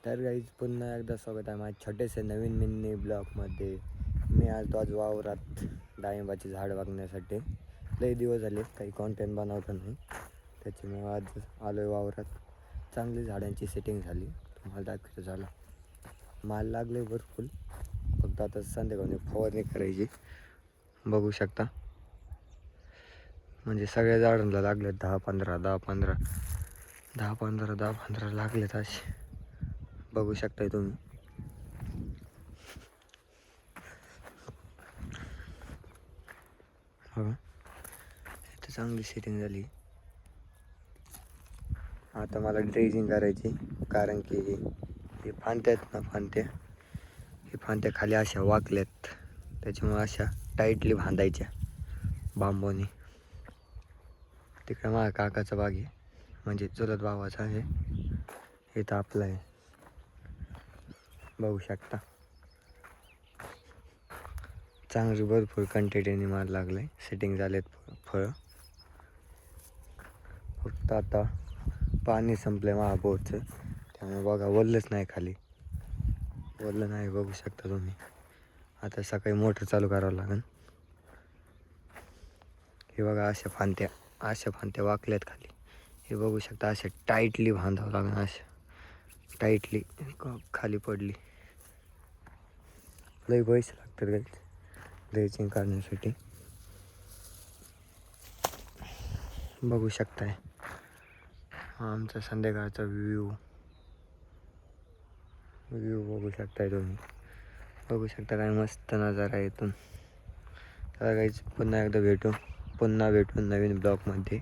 तर गाईज पुन्हा एकदा स्वागत आहे माझ्या छोटेसे नवीन मिनी ब्लॉगमध्ये. मी आज वावरात डाळिंबाची झाड बघण्यासाठी. लई दिवस झाले काही कॉन्टेंट बनवता नाही, त्याच्यामुळे आज आलो आहे वावरात. चांगली झाडांची सेटिंग झाली, तुम्हाला दाखवतो. झाला माल लागले भरपूर, फक्त आता संध्याकाळी फवारणी करायची. बघू शकता, म्हणजे सगळ्या झाडांना लागले 10-15 लागलेत असे. बघू शकताय तुम्ही. बघा इथं चांगली सेटिंग झाली. आता मला ड्रेजिंग करायची, कारण की हे फांद्या आहेत ना, हे फांद्या खाली अशा वाकल्यात, त्याच्यामुळे अशा टाईटली बांधायच्या बांबूनी. तिकडे माझ्या काकाचा बाग आहे, म्हणजे चुलत भावाचा आहे. इथं आपला आहे, बघू शकता. चांगली भरपूर क्वांटिटीने माल लागलाय, सेटिंग झालेत फळं. फक्त आता पाणी संपलंय महाबोरचं, त्यामुळे बघा वल्लच नाही, खाली वल्लं नाही. बघू शकता तुम्ही. आता सकाळी मोटर चालू करावं लागेल. हे बघा अशा फांत्या वाकल्यात खाली. हे बघू शकता, अशा टाईटली बांधावं लागेल. अशा टाईटली खाली पडली. लई पैसे लागतात काही ड्रेजिंग करण्यासाठी. बघू शकताय आमचा संध्याकाळचा व्ह्यू बघू शकताय तुम्ही. बघू शकता काय मस्त नजारा आहे इथून. तर काहीच पुन्हा एकदा भेटू नवीन ब्लॉगमध्ये.